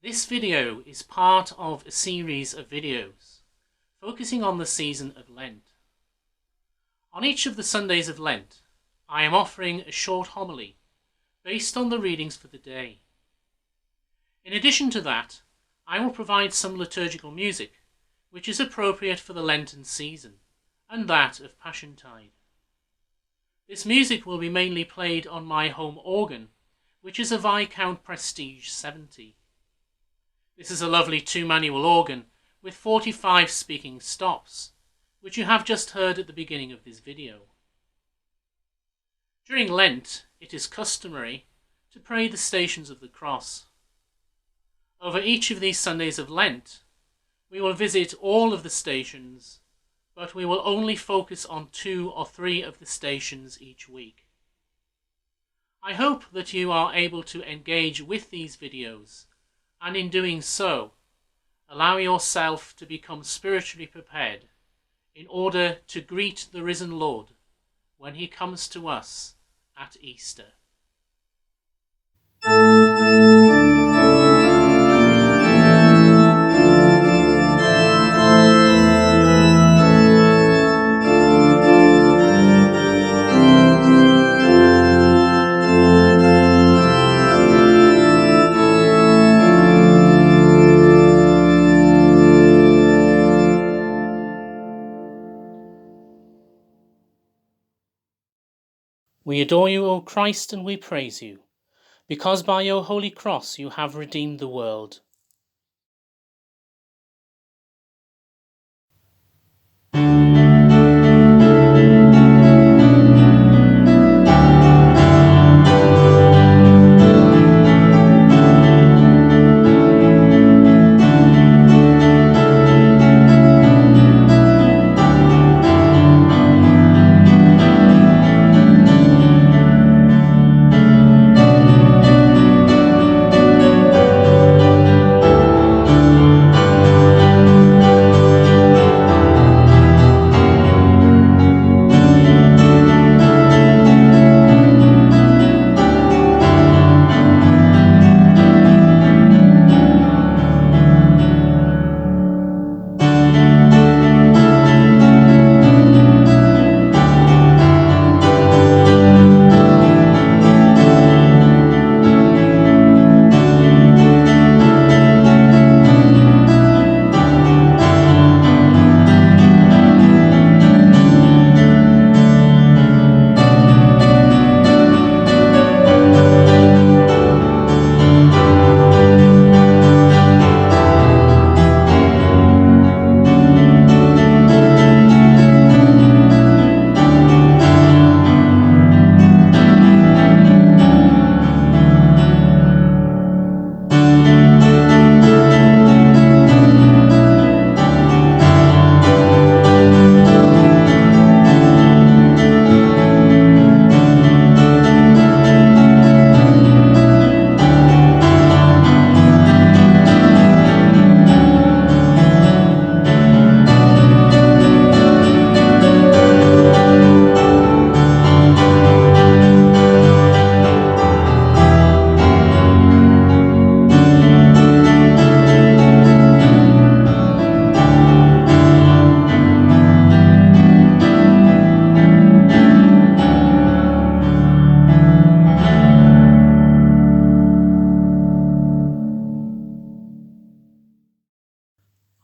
This video is part of a series of videos focusing on the season of Lent. On each of the Sundays of Lent, I am offering a short homily based on the readings for the day. In addition to that, I will provide some liturgical music which is appropriate for the Lenten season and that of Passiontide. This music will be mainly played on my home organ, which is a Viscount Prestige 70. This is a lovely two-manual organ with 45 speaking stops, which you have just heard at the beginning of this video. During Lent, it is customary to pray the Stations of the Cross. Over each of these Sundays of Lent, we will visit all of the stations, but we will only focus on 2 or 3 of the stations each week. I hope that you are able to engage with these videos, and in doing so, allow yourself to become spiritually prepared in order to greet the risen Lord when he comes to us at Easter. We adore you, O Christ, and we praise you, because by your holy cross you have redeemed the world.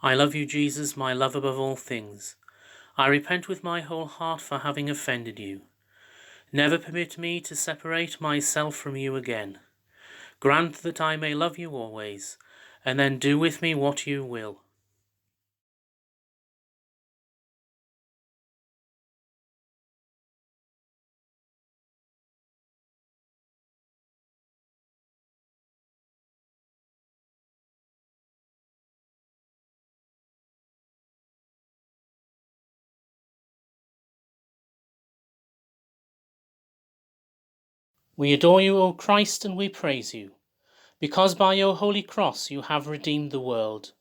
I love you, Jesus, my love above all things. I repent with my whole heart for having offended you. Never permit me to separate myself from you again. Grant that I may love you always, and then do with me what you will. We adore you, O Christ, and we praise you, because by your holy cross you have redeemed the world.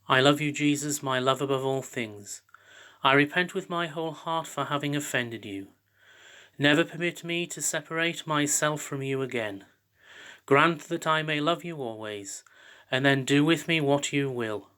I love you, Jesus, my love above all things. I repent with my whole heart for having offended you. Never permit me to separate myself from you again. Grant that I may love you always, and then do with me what you will.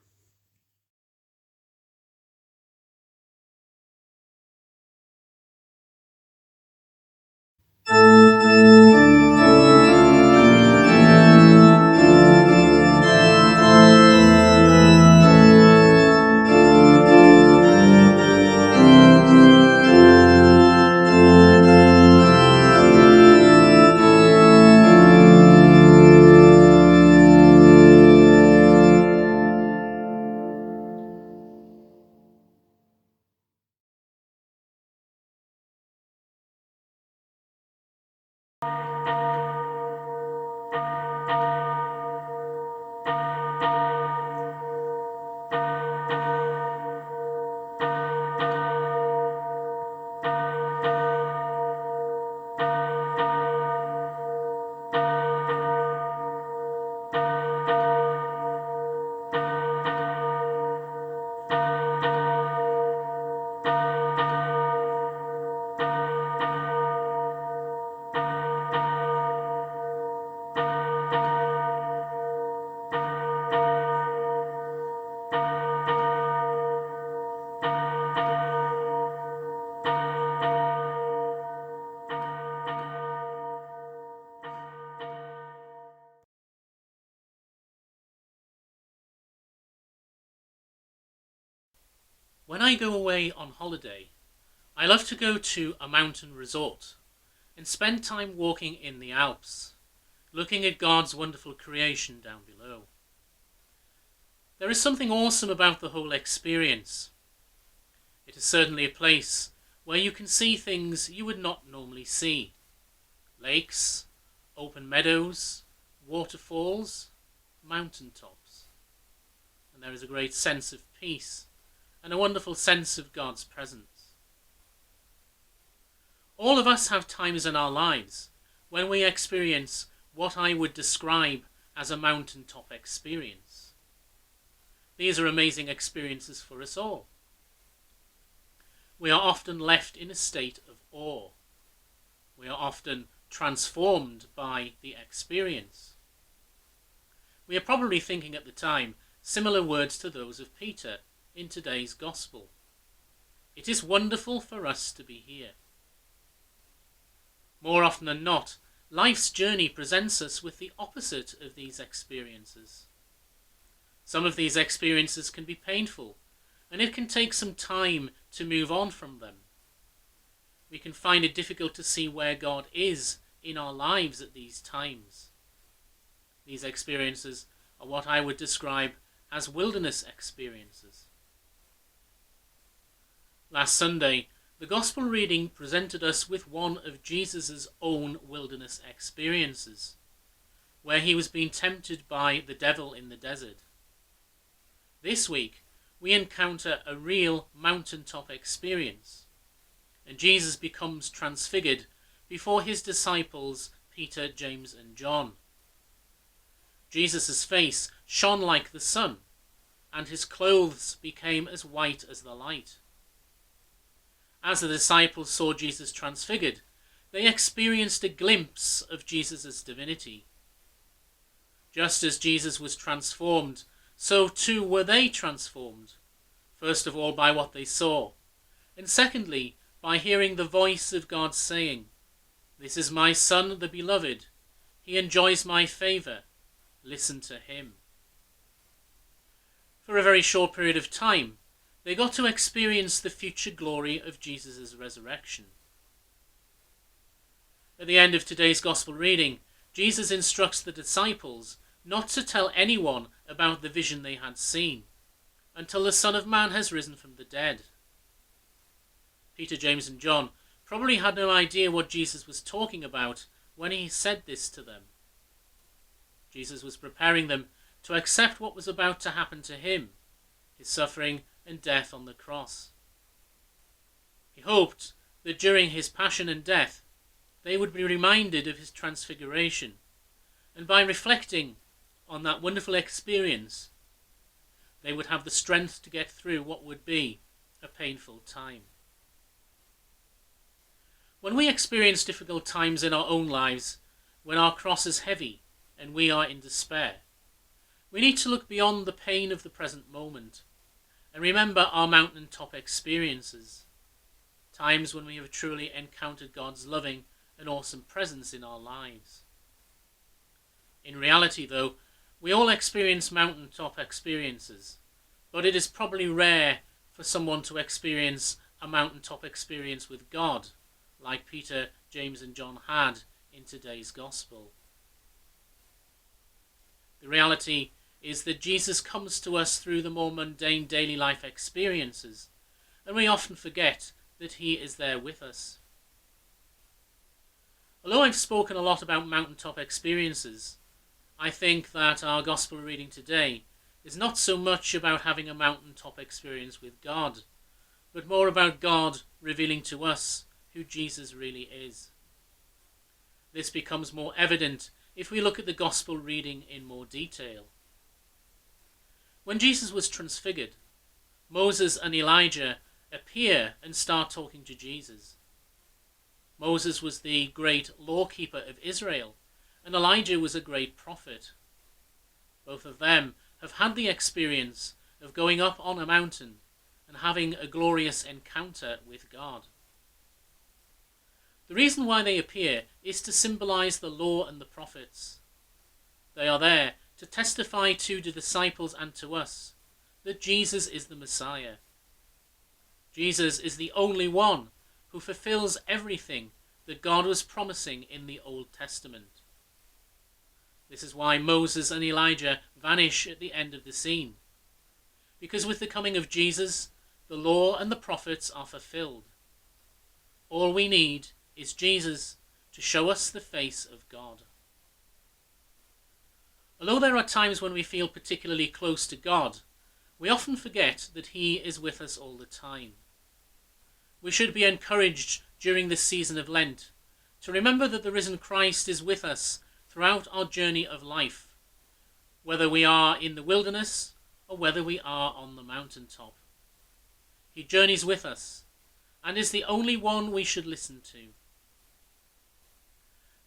When I go away on holiday, I love to go to a mountain resort and spend time walking in the Alps, looking at God's wonderful creation down below. There is something awesome about the whole experience. It is certainly a place where you can see things you would not normally see. Lakes, open meadows, waterfalls, mountaintops. And there is a great sense of peace and a wonderful sense of God's presence. All of us have times in our lives when we experience what I would describe as a mountaintop experience. These are amazing experiences for us all. We are often left in a state of awe. We are often transformed by the experience. We are probably thinking at the time similar words to those of Peter in today's Gospel. It is wonderful for us to be here. More often than not, life's journey presents us with the opposite of these experiences. Some of these experiences can be painful, and it can take some time to move on from them. We can find it difficult to see where God is in our lives at these times. These experiences are what I would describe as wilderness experiences. Last Sunday, the Gospel reading presented us with one of Jesus' own wilderness experiences, where he was being tempted by the devil in the desert. This week, we encounter a real mountaintop experience, and Jesus becomes transfigured before his disciples Peter, James and John. Jesus' face shone like the sun, and his clothes became as white as the light. As the disciples saw Jesus transfigured, they experienced a glimpse of Jesus' divinity. Just as Jesus was transformed, so too were they transformed, first of all by what they saw, and secondly by hearing the voice of God saying, "This is my Son, the Beloved. He enjoys my favour. Listen to him." For a very short period of time, they got to experience the future glory of Jesus' resurrection. At the end of today's Gospel reading, Jesus instructs the disciples not to tell anyone about the vision they had seen until the Son of Man has risen from the dead. Peter, James and John probably had no idea what Jesus was talking about when he said this to them. Jesus was preparing them to accept what was about to happen to him, his suffering and death on the cross. He hoped that during his passion and death they would be reminded of his transfiguration, and by reflecting on that wonderful experience, they would have the strength to get through what would be a painful time. When we experience difficult times in our own lives, when our cross is heavy and we are in despair, we need to look beyond the pain of the present moment and remember our mountaintop experiences, times when we have truly encountered God's loving and awesome presence in our lives. In reality, though, we all experience mountaintop experiences, but it is probably rare for someone to experience a mountaintop experience with God, like Peter, James and John had in today's Gospel. The reality is that Jesus comes to us through the more mundane daily life experiences, and we often forget that he is there with us. Although I've spoken a lot about mountaintop experiences, I think that our Gospel reading today is not so much about having a mountaintop experience with God, but more about God revealing to us who Jesus really is. This becomes more evident if we look at the Gospel reading in more detail. When Jesus was transfigured, Moses and Elijah appear and start talking to Jesus. Moses was the great lawkeeper of Israel, and Elijah was a great prophet. Both of them have had the experience of going up on a mountain and having a glorious encounter with God. The reason why they appear is to symbolize the law and the prophets. They are there to testify to the disciples and to us that Jesus is the Messiah. Jesus is the only one who fulfills everything that God was promising in the Old Testament. This is why Moses and Elijah vanish at the end of the scene, because with the coming of Jesus, the law and the prophets are fulfilled. All we need is Jesus to show us the face of God. Although there are times when we feel particularly close to God, we often forget that he is with us all the time. We should be encouraged during this season of Lent to remember that the risen Christ is with us throughout our journey of life, whether we are in the wilderness or whether we are on the mountaintop. He journeys with us and is the only one we should listen to.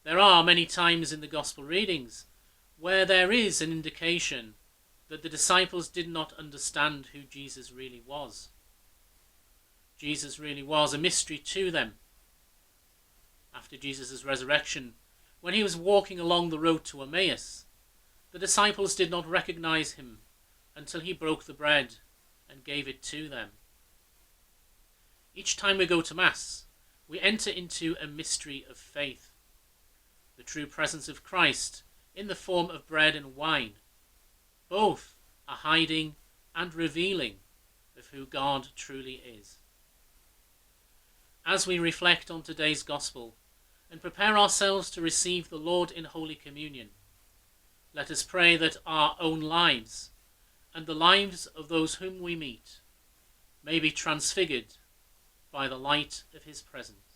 There are many times in the Gospel readings where there is an indication that the disciples did not understand who Jesus really was. Jesus really was a mystery to them. After Jesus' resurrection, when he was walking along the road to Emmaus, the disciples did not recognize him until he broke the bread and gave it to them. Each time we go to Mass, we enter into a mystery of faith. The true presence of Christ in the form of bread and wine, both are hiding and revealing of who God truly is. As we reflect on today's Gospel and prepare ourselves to receive the Lord in Holy Communion, let us pray that our own lives and the lives of those whom we meet may be transfigured by the light of his presence.